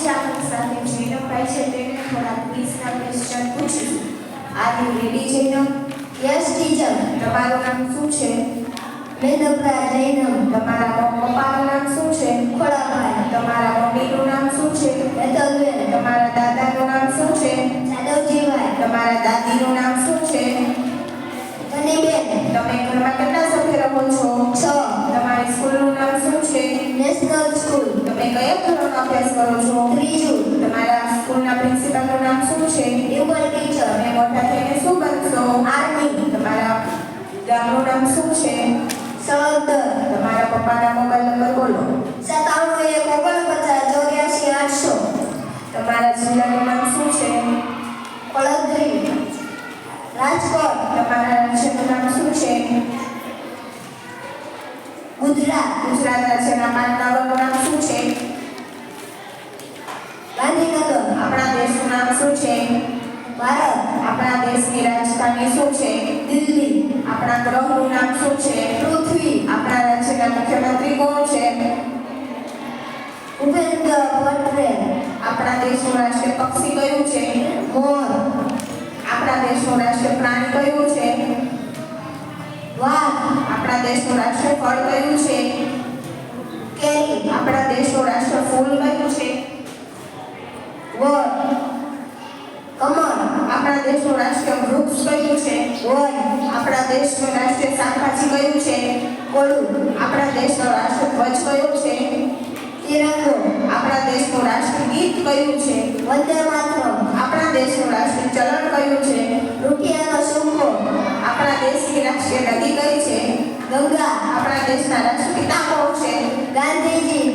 આજે આપણી સાથે જૈનમભાઈ છે તેને થોડા ક્વિઝના ક્વેશ્ચન પૂછીશું. Are you ready Jainam? Yes teacher. તમારું નામ શું છે? વેદપ્રા જૈનમ. તમારા પપ્પાનું નામ શું છે? ખોડાભાઈ. તમારા મમ્મીનું નામ શું છે? વેદલબેન. તમારા દાદાનું નામ શું છે? જાદવજીભાઈ. તમારા દાદીનું નામ શું છે? ધનીબેન. તમે ઘરમાં કેટલા સભ્ય રહો છો? 6. તમારી સ્કૂલનું નામ શું છે? National school. તમે કયા ધોરણનો અભ્યાસ કરો છો? 3. તમારા સ્કૂલના પ્રિન્સિપાલનું નામ શું છે? ડિમ્પલ ટીચર. તમે મોટા થઈને શું બનશો? આર્મી. તમારા ગામનું નામ શું છે? સળવદર. તમારા પપ્પાના મોબાઈલ નંબર બોલો. 9719484800. તમારા જિલ્લાનું નામ શું છે? વડોદરી. રાજકોટ. તમારા રાજ્યનું નામ શું છે? ગુજરાત. ગુજરાત રાજ્યના 5 નગરનું નામ શું છે? ગાંધીનગર. આપણા દેશનું નામ શું છે? ભારત. આપણા દેશની રાજધાની શું છે? દિલ્હી. આપણા ગ્રહનું નામ શું છે? પૃથ્વી. આપણા રાજ્યના મુખ્યમંત્રી કોણ છે? ભૂપેન્દ્ર પટેલ. આપણા દેશનું રાષ્ટ્રીય પક્ષી કયું છે? મોર. આપણા દેશનું રાષ્ટ્રીય પ્રાણી કયું છે? વાઘ. આપણા દેશનું રાષ્ટ્રીય ફળ કયું છે? કેરી. આપણા દેશનું રાષ્ટ્રીય ફૂલ કયું છે? વડ. કમળ. આપણા દેશનું રાષ્ટ્રીય વૃક્ષ કયું છે? વડ. આપણા દેશનું રાષ્ટ્રીય શાકભાજી કયું છે? કોળું. આપણા દેશનો રાષ્ટ્રીય ધ્વજ કયો છે? તિરંગો. આપણા દેશનું રાષ્ટ્રીય ગીત કયું છે? વંદે માતરમ. આપણા દેશનું રાષ્ટ્રીય ચલણ કયું છે? રૂપિયાનો સિક્કો. આપણા દેશની રાષ્ટ્રીય નદી કઈ છે? ગંગા. આપણા દેશના રાષ્ટ્રપિતા કોણ છે? ગાંધીજી.